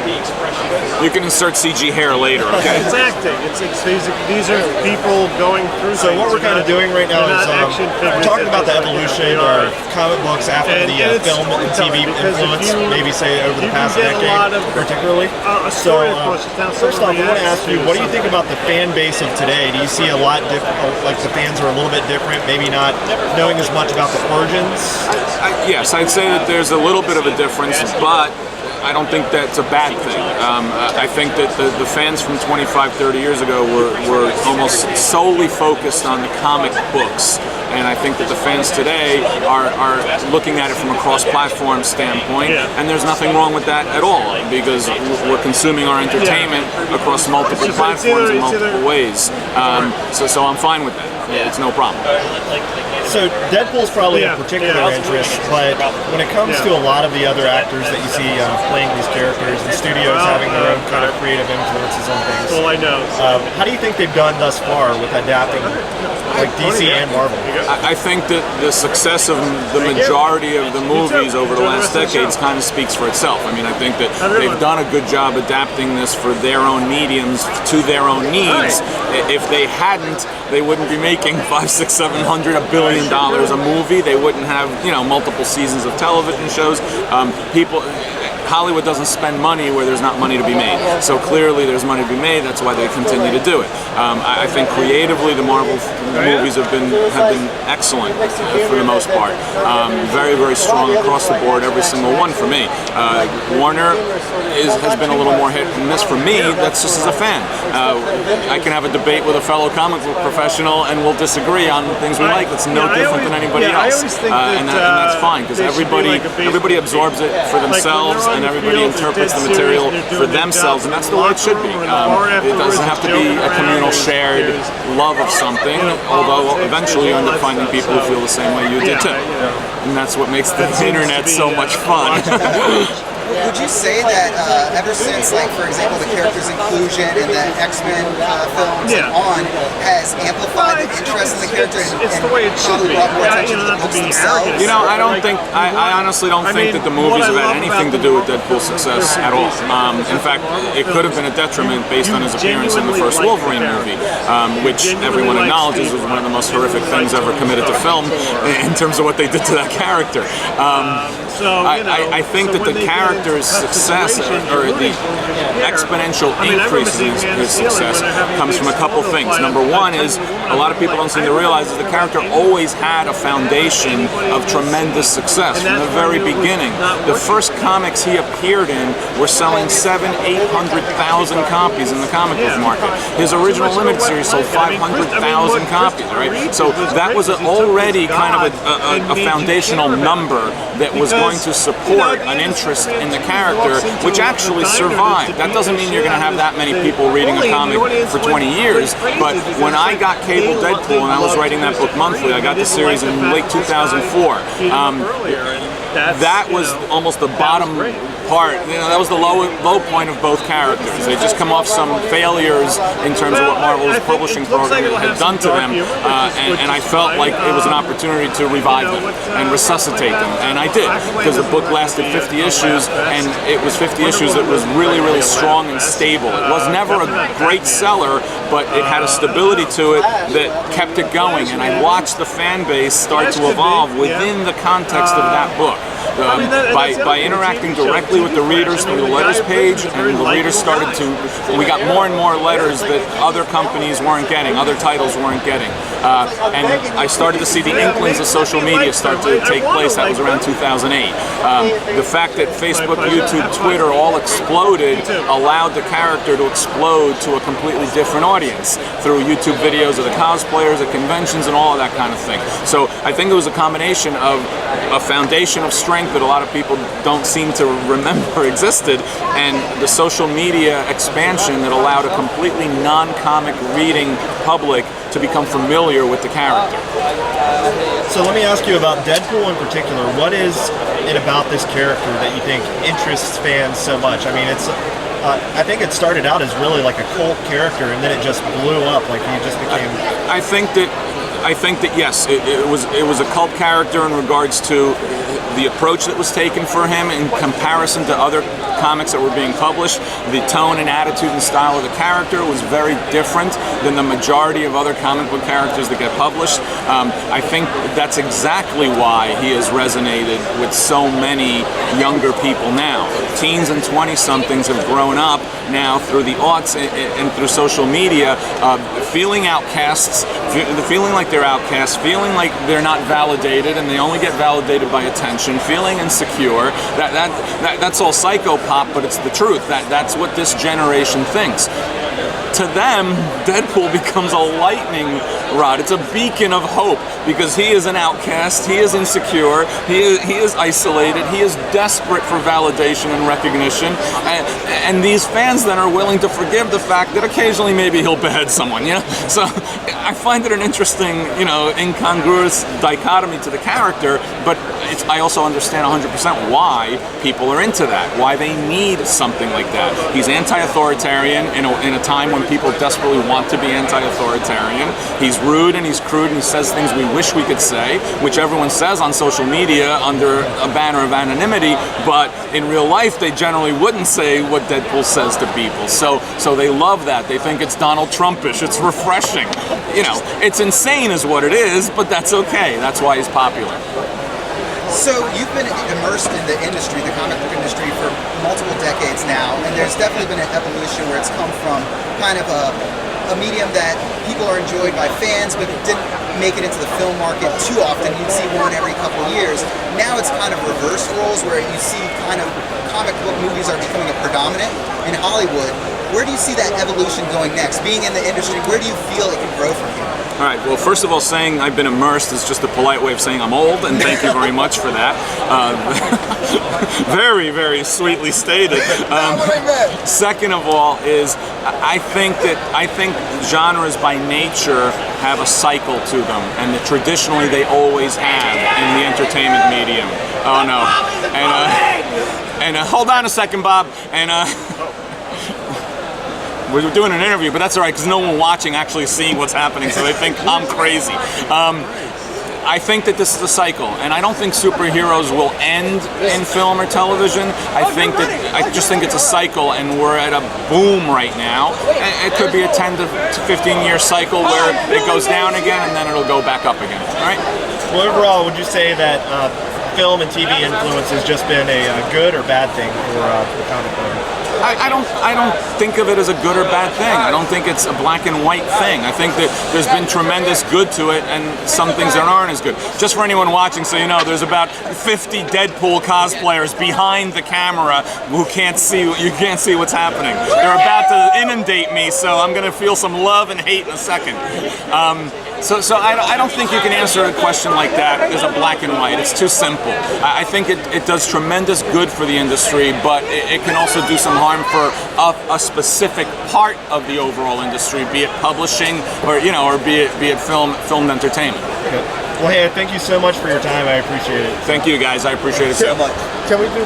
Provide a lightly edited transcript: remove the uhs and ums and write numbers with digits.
You can insert CG hair later, okay? It's acting. These are people going through. So what we're kind of doing right now is we're talking about the evolution of comic books after the film and TV influence, maybe say over the past decade, particularly. So first off, I want to ask you, what do you think about the fan base of today? Do you see a lot different, like the fans are a little bit different, maybe not knowing as much about the origins? Yes, I'd say that there's a little bit of a difference, but I don't think that's a bad thing. I think that the fans from 25, 30 years ago were almost solely focused on the comic books. And I think that the fans today are looking at it from a cross-platform standpoint, and there's nothing wrong with that at all, because we're consuming our entertainment across multiple platforms in multiple ways. So I'm fine with that. It's no problem. So Deadpool's probably a particular interest, but when it comes to a lot of the other actors that you see playing these characters, the studios having their own kind of creative influences on things, how do you think they've done thus far with adapting like DC and Marvel? I think that the success of the majority of the movies over the last decades kind of speaks for itself. I mean, I think that they've done a good job adapting this for their own mediums to their own needs. If they hadn't, they wouldn't be making $500, $600, $700, $1 billion a movie. They wouldn't have, multiple seasons of television shows. Hollywood doesn't spend money where there's not money to be made. So clearly there's money to be made, that's why they continue to do it. I think creatively the Marvel movies have been excellent for the most part. Very, very strong across the board, every single one for me. Warner has been a little more hit and miss for me, that's just as a fan. I can have a debate with a fellow comic book professional and we'll disagree on things we like. That's no different than anybody else. And that's fine, because everybody absorbs it for themselves, and everybody interprets the material for themselves, and that's the way it should be. It doesn't have to be a communal shared love of something, although eventually you end up finding people who feel the same way you did too. And that's what makes the internet so much fun. Would you say that ever since, like, for example, the character's inclusion in the X-Men films and on has amplified the interest in the character it's the way it should be. I honestly don't think that the movies have had anything to do with Deadpool's success at all. In fact, it could have been a detriment based on his appearance in the first Wolverine movie, which everyone acknowledges was one of the most horrific things ever committed to film in terms of what they did to that character. I think that the character's success, or the exponential increase in his success, comes from a couple things. Number one is, a lot of people don't seem to realize that the character always had a foundation of tremendous success from the very beginning. The first comics he appeared in were selling 700,000 to 800,000 copies in the comic book market. His original limited series sold 500,000 copies, right? So that was already kind of a foundational number that was going to support an interest in the character, which actually survived. That doesn't mean you're going to have that many people reading a comic for 20 years, but when I got cable Deadpool and I was writing that book monthly, I got the series in late 2004. That was almost the bottom part. That was the low point of both characters. They just come off some failures in terms of what Marvel's publishing program had done to them, and I felt like it was an opportunity to revive them and resuscitate them, and I did, because the book lasted 50 issues, and it was 50 issues that was really, really strong and stable. It was never a great seller, but it had a stability to it that kept it going, and I watched the fan base start to evolve within the context of that book. By interacting directly with the readers through the letters page, and the readers started to, we got more and more letters that other companies weren't getting, other titles weren't getting. And I started to see the inklings of social media start to take place. That was around 2008. The fact that Facebook, YouTube, Twitter all exploded allowed the character to explode to a completely different audience through YouTube videos of the cosplayers at conventions and all of that kind of thing. So I think it was a combination of a foundation of strength that a lot of people don't seem to remember existed, and the social media expansion that allowed a completely non-comic reading public to become familiar with the character. So let me ask you about Deadpool in particular. What is it about this character that you think interests fans so much? I mean, it's I think it started out as really like a cult character, and then it just blew up, like he just became... I think that I think that yes, it was a cult character in regards to the approach that was taken for him in comparison to other comics that were being published. The tone and attitude and style of the character was very different than the majority of other comic book characters that get published. I think that's exactly why he has resonated with so many younger people now. Teens and 20-somethings have grown up now through the aughts and through social media, feeling outcasts, feeling like they're outcasts, feeling like they're not validated and they only get validated by attention, feeling insecure. That's all psychopop, but it's the truth. That's what this generation thinks. To them, Deadpool becomes a lightning rod. It's a beacon of hope because he is an outcast, he is insecure, he is isolated, he is desperate for validation and recognition, and these fans then are willing to forgive the fact that occasionally maybe he'll behead someone, you know? So I find it an interesting, you know, incongruous dichotomy to the character, but I also understand 100% why people are into that, why they need something like that. He's anti-authoritarian in a time when people desperately want to be anti-authoritarian. He's rude and he's crude and he says things we wish we could say, which everyone says on social media under a banner of anonymity, but in real life they generally wouldn't say what Deadpool says to people. So they love that. They think it's Donald Trumpish. It's refreshing. You know, it's insane is what it is, but that's okay. That's why he's popular. So you've been immersed in the industry, the comic book industry, for multiple decades now, and there's definitely been an evolution where it's come from kind of a medium that people are enjoyed by fans, but it didn't make it into the film market too often. You'd see one every couple of years. Now it's kind of reverse roles where you see kind of comic book movies are becoming a predominant in Hollywood. Where do you see that evolution going next? Being in the industry, where do you feel it can grow from here? All right, well, first of all, saying I've been immersed is just a polite way of saying I'm old, and thank you very much for that. Very, very sweetly stated. Second of all is I think genres by nature have a cycle to them, and that traditionally they always have in the entertainment medium. Oh no. And hold on a second, Bob. And we're doing an interview, but that's all right because no one watching actually seeing what's happening, so they think I'm crazy. I think that this is a cycle, and I don't think superheroes will end in film or television. I just think it's a cycle, and we're at a boom right now. It could be a 10 to 15 year cycle where it goes down again, and then it'll go back up again. All right. Well, overall, would you say that film and TV influence has just been a good or bad thing for the comic book? I don't think of it as a good or bad thing. I don't think it's a black and white thing. I think that there's been tremendous good to it and some things that aren't as good. Just for anyone watching, so you know, there's about 50 Deadpool cosplayers behind the camera who can't see, you can't see what's happening. They're about to inundate me, so I'm going to feel some love and hate in a second. So I don't think you can answer a question like that as a black and white. It's too simple. I think it does tremendous good for the industry, but it can also do some harm for a specific part of the overall industry, be it publishing or be it film and entertainment. Okay. Well, hey, thank you so much for your time. I appreciate it. Thank you, guys. I appreciate it too. Can we do